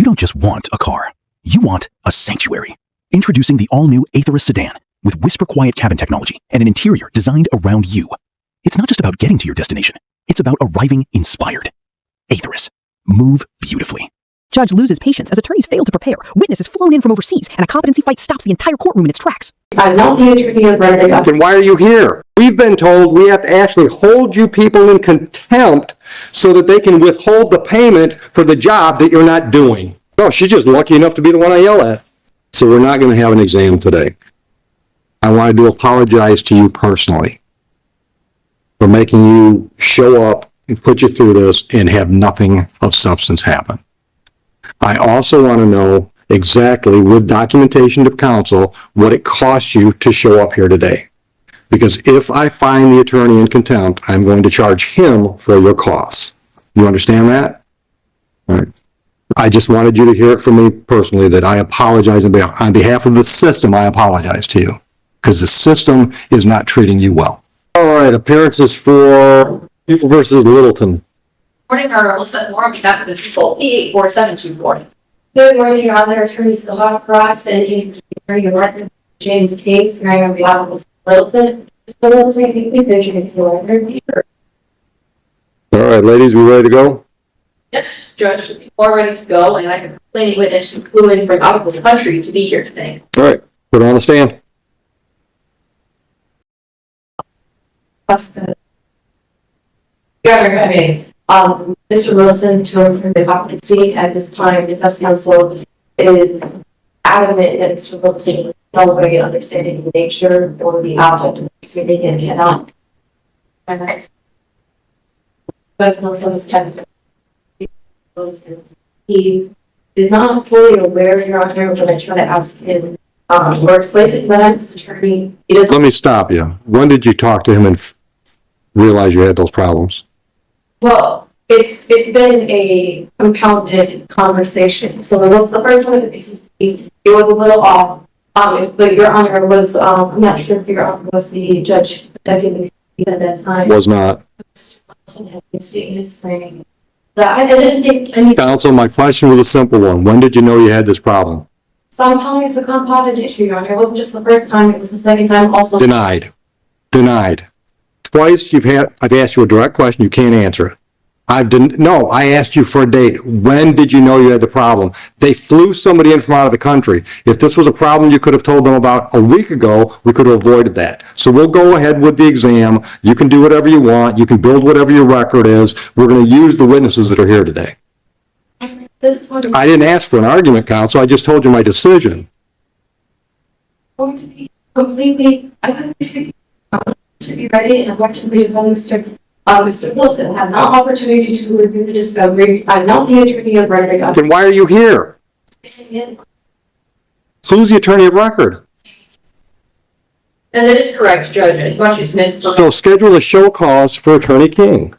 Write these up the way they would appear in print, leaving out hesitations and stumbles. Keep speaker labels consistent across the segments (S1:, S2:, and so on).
S1: don't just want a car. You want a sanctuary. Introducing the all-new Aetherus sedan with whisper-quiet cabin technology and an interior designed around you. It's not just about getting to your destination. It's about arriving inspired. Aetherus. Move beautifully.
S2: Judge loses patience as attorneys fail to prepare. Witness is flown in from overseas, and a competency fight stops the entire courtroom in its tracks.
S3: I'm not the attorney of record.
S4: Then why are you here? We've been told we have to actually hold you people in contempt so that they can withhold the payment for the job that you're not doing. No, she's just lucky enough to be the one I yell at. So we're not going to have an exam today. I wanted to apologize to you personally for making you show up and put you through this and have nothing of substance happen. I also want to know exactly, with documentation to counsel, what it costs you to show up here today. Because if I find the attorney in contempt, I'm going to charge him for your costs. You understand that? All right. I just wanted you to hear it from me personally that I apologize on behalf of the system. I apologize to you because the system is not treating you well. All right, appearances for People versus Littleton.
S5: Morning, or Elizabeth Moore on behalf of the people, E84724.
S3: Good morning, Your Honor. Attorney Silva Cross and Attorney Martin James Case, hearing on behalf of Littleton.
S4: All right, ladies, we ready to go?
S5: Yes, Judge, the people are ready to go, and I can claim witness who flew in from out of this country to be here today.
S4: All right, put it on the stand.
S3: Your Honor, I mean, Mr. Wilson, to affirm the competency at this time, defense counsel is adamant that Mr. Wilson is no way understanding the nature or the object of the proceeding and cannot. But he is not fully aware, Your Honor, when I try to ask him or explain to him that I'm his attorney. He doesn't.
S4: Let me stop you. When did you talk to him and realize you had those problems?
S3: Well, it's been a compounded conversation. So it was the first time that it was a little off. If Your Honor was, I'm not sure if Your Honor was the judge protecting the at that time.
S4: Was not.
S3: Saying that I didn't think any.
S4: Counsel, my question was a simple one. When did you know you had this problem?
S3: So I'm telling you it's a compounded issue, Your Honor. It wasn't just the first time, it was the second time also.
S4: Denied. Denied. Twice I've asked you a direct question, you can't answer it. No, I asked you for a date. When did you know you had the problem? They flew somebody in from out of the country. If this was a problem you could have told them about a week ago, we could have avoided that. So we'll go ahead with the exam. You can do whatever you want. You can build whatever your record is. We're going to use the witnesses that are here today. I didn't ask for an argument, counsel. I just told you my decision.
S3: Going to be completely, I think to be ready and what to be Mr. Wilson had no opportunity to review the discovery. I'm not the attorney of record.
S4: Then why are you here? Who's the attorney of record?
S5: And that is correct, Judge, as much as Ms.
S4: So schedule a show cause for Attorney King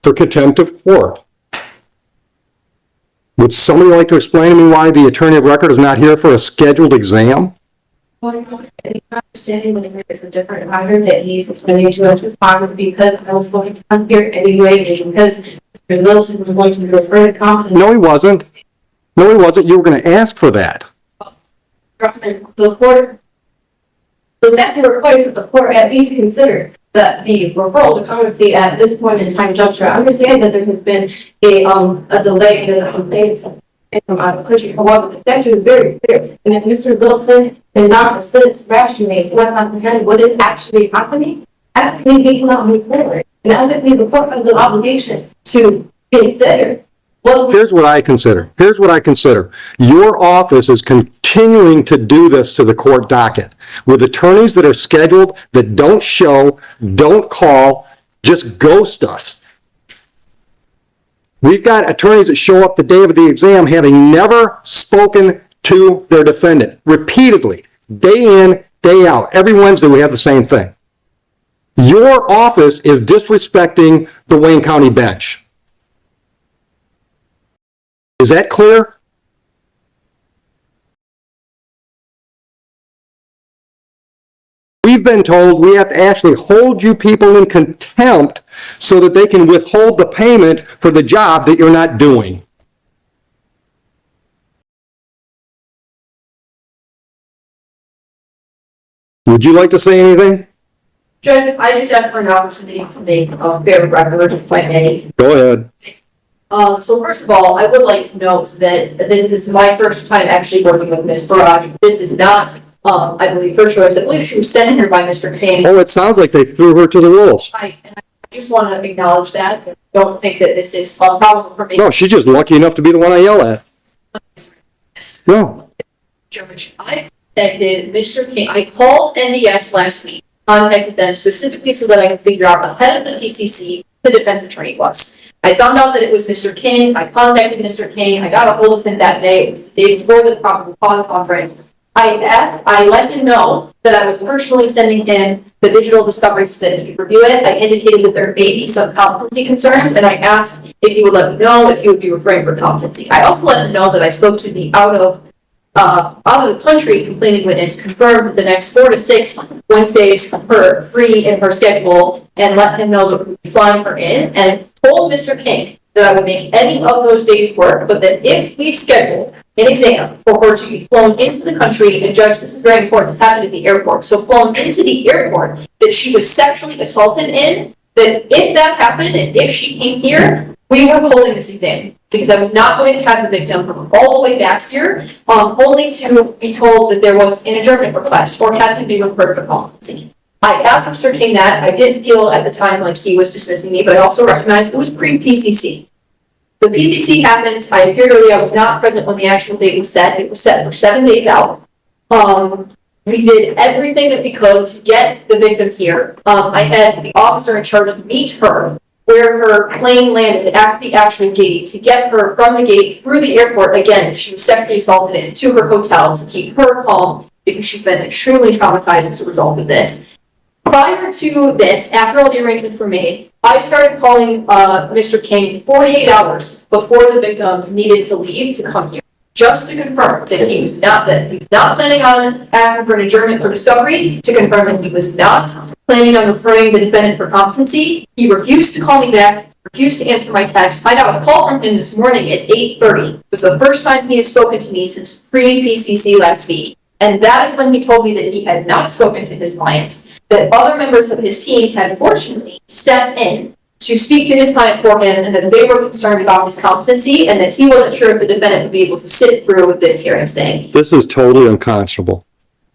S4: for contempt of court. Would somebody like to explain to me why the attorney of record is not here for a scheduled exam?
S3: Well, I think understanding that there is a different matter that he's explaining to us is fine because I was going to come here anyway and because Mr. Wilson was going to refer to competency.
S4: No, he wasn't. No, he wasn't. You were going to ask for that.
S3: The court, the statute requires that the court at least consider the referral to competency at this point in time juncture. I understand that there has been a delay in the complaints from out of the country. However, the statute is very clear. And if Mr. Wilson did not assist rationally what is actually happening, actually he cannot move forward. And I think the court has an obligation to consider.
S4: Here's what I consider. Here's what I consider. Your office is continuing to do this to the court docket with attorneys that are scheduled that don't show, don't call, just ghost us. We've got attorneys that show up the day of the exam having never spoken to their defendant repeatedly, day in, day out. Every Wednesday we have the same thing. Your office is disrespecting the Wayne County bench. Is that clear? We've been told we have to actually hold you people in contempt so that they can withhold the payment for the job that you're not doing. Would you like to say anything?
S5: Judge, I just asked for an opportunity to make a fair record, if I may.
S4: Go ahead.
S5: So first of all, I would like to note that this is my first time actually working with Ms. Barrage. This is not, I believe, her choice. I believe she was sent here by Mr. King.
S4: Oh, it sounds like they threw her to the wolves.
S5: I just want to acknowledge that. I don't think that this is a problem for me.
S4: No, she's just lucky enough to be the one I yell at. No.
S5: Judge, I contacted Mr. King. I called NDS last week, contacted them specifically so that I could figure out ahead of the PCC who the defense attorney was. I found out that it was Mr. King. I contacted Mr. King. I got a hold of him that day. It was the day before the probable cause conference. I let him know that I was personally sending him the digital discovery so that he could review it. I indicated that there may be some competency concerns, and I asked if he would let me know if he would be referring for competency. I also let him know that I spoke to the out of the country complaining witness, confirmed that the next 4 to 6 Wednesdays her free in her schedule, and let him know that we would be flying her in, and told Mr. King that I would make any of those days work, but that if we scheduled an exam for her to be flown into the country, and Judge, this is very important, this happened at the airport, so flown into the airport, that she was sexually assaulted in, that if that happened, and if she came here, we were holding this exam. Because I was not going to have the victim come all the way back here, only to be told that there was an adjournment request or have him be referred for competency. I asked Mr. King that. I did feel at the time like he was dismissing me, but I also recognized it was pre-PCC. The PCC happened. I appeared early. I was not present when the actual date was set. It was set for 7 days out. We did everything that we could to get the victim here. I had the officer in charge meet her where her plane landed at the actual gate to get her from the gate through the airport. Again, she was sexually assaulted into her hotel to keep her calm because she's been extremely traumatized as a result of this. Prior to this, after all the arrangements were made, I started calling Mr. King 48 hours before the victim needed to leave to come here, just to confirm that he was not planning on asking for an adjournment for discovery, to confirm that he was not planning on referring the defendant for competency. He refused to call me back, refused to answer my text. I got a call from him this morning at 8:30. It was the first time he has spoken to me since pre-PCC last week. And that is when he told me that he had not spoken to his client, that other members of his team had fortunately stepped in to speak to his client for him, and that they were concerned about his competency, and that he wasn't sure if the defendant would be able to sit through with this hearing today.
S4: This is totally unconscionable.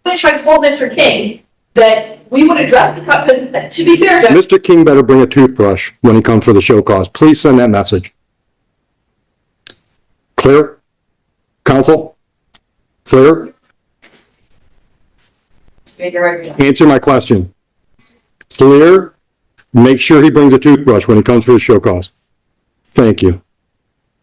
S5: Which I told Mr. King that we would address the, because to be fair, Judge,
S4: Mr. King better bring a toothbrush when he comes for the show cause. Please send that message. Clear? Counsel? Clear? Answer my question. Clear? Make sure he brings a toothbrush when he comes for the show cause. Thank you.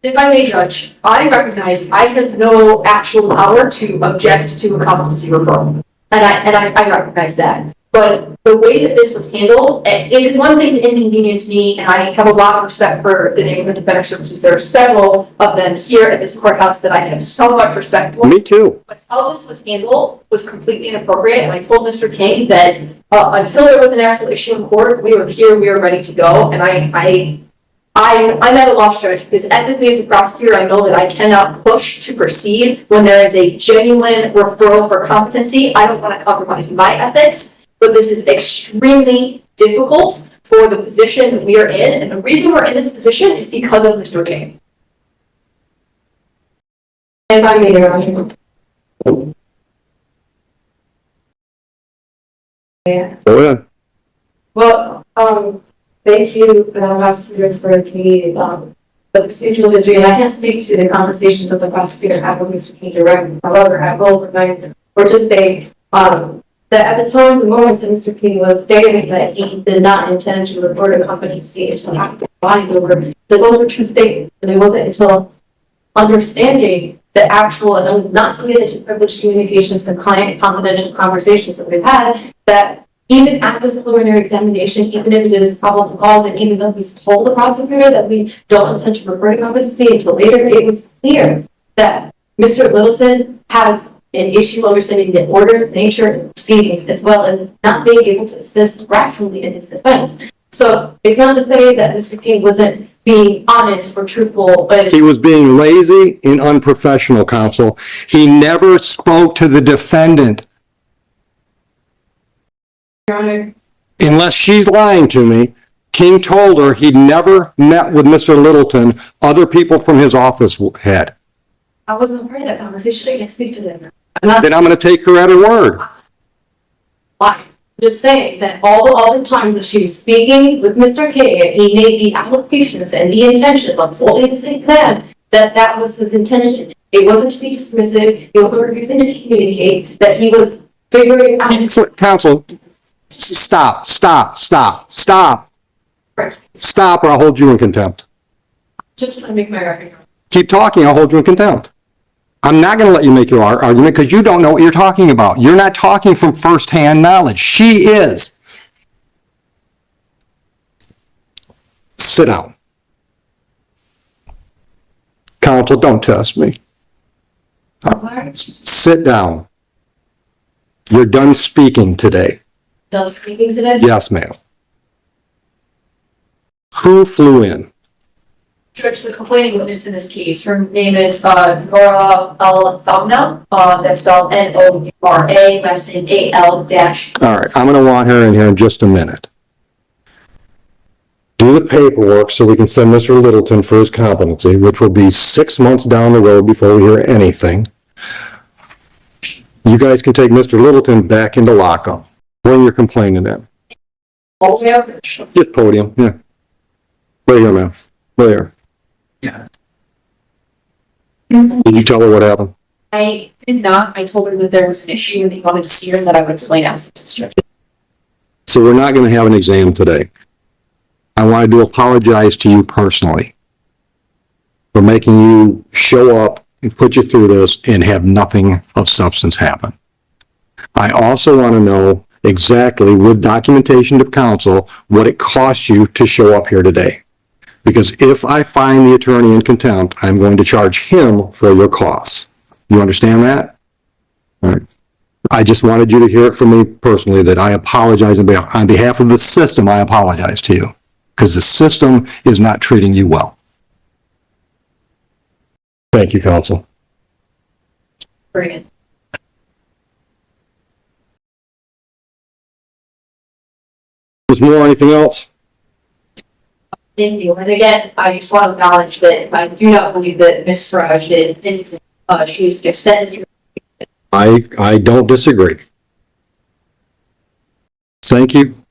S5: if I may, Judge, I recognize I have no actual power to object to a competency referral. And I recognize that. But the way that this was handled, it is one thing to inconvenience me, and I have a lot of respect for the Neighborhood Defender Services. There are several of them here at this courthouse that I have so much respect for.
S4: Me too.
S5: But how this was handled was completely inappropriate, and I told Mr. King that until there was an actual issue in court, we were here, we were ready to go, and I'm at a loss, Judge, because ethically as a prosecutor, I know that I cannot push to proceed when there is a genuine referral for competency. I don't want to compromise my ethics, but this is extremely difficult for the position that we are in, and the reason we're in this position is because of Mr. King. If I may, Your Honor.
S4: Yeah. Go ahead.
S3: Well, thank you, prosecutor, for the procedural history, and I can't speak to the conversations of the prosecutor had with Mr. King directly. However, I will remind or just say that at the times and moments that Mr. King was stating that he did not intend to refer to competency until after buying over, that those were true statements, and it wasn't until understanding the actual, and not to get into privileged communications and client confidential conversations that we've had, that even at this preliminary examination, even if it is probable cause, and even though he's told the prosecutor that we don't intend to refer to competency until later, it was clear that Mr. Littleton has an issue understanding the order, nature, and proceedings, as well as not being able to assist rationally in his defense. So it's not to say that Mr. King wasn't being honest or truthful, but
S4: he was being lazy and unprofessional, counsel. He never spoke to the defendant.
S3: Your Honor,
S4: Unless she's lying to me, King told her he'd never met with Mr. Littleton. Other people from his office had.
S3: I wasn't part of that conversation. I can't speak to them. I'm not
S4: Then I'm going to take her at her word.
S3: lying. Just saying that all the times that she was speaking with Mr. K, and he made the applications and the intention of holding this exam, that was his intention. It wasn't to be dismissive, it wasn't refusing to communicate, that he was figuring out.
S4: Counsel, stop, or I'll hold you in contempt.
S3: Just trying to make my argument.
S4: Keep talking, I'll hold you in contempt. I'm not going to let you make your argument because you don't know what you're talking about. You're not talking from firsthand knowledge. She is. Sit down. Counsel, don't test me.
S3: I'm sorry.
S4: Sit down. You're done speaking today.
S3: Done speaking today?
S4: Yes, ma'am. Who flew in?
S5: Judge, the complaining witness in this case, her name is Nora Al-Thamna, that's spelled Noura, last name AL-.
S4: All right, I'm going to want her in here in just a minute. Do the paperwork so we can send Mr. Littleton for his competency, which will be 6 months down the road before we hear anything. You guys can take Mr. Littleton back into lockup when you're complaining to him. Just podium, yeah. Right here, ma'am. Right here.
S5: Yeah.
S4: Did you tell her what happened?
S5: I did not. I told her that there was an issue and he wanted to see her and that I would explain as instructed.
S4: So we're not going to have an exam today. I wanted to apologize to you personally for making you show up and put you through this and have nothing of substance happen. I also want to know exactly, with documentation to counsel, what it costs you to show up here today. Because if I find the attorney in contempt, I'm going to charge him for your costs. You understand that? All right. I just wanted you to hear it from me personally that I apologize on behalf of the system. I apologize to you because the system is not treating you well. Thank you, counsel.
S5: Bring it.
S4: Is more anything else?
S5: Thank you. And again, I just want to acknowledge that I do not believe that Ms. Farage did anything. She was just sent.
S4: I don't disagree. Thank you.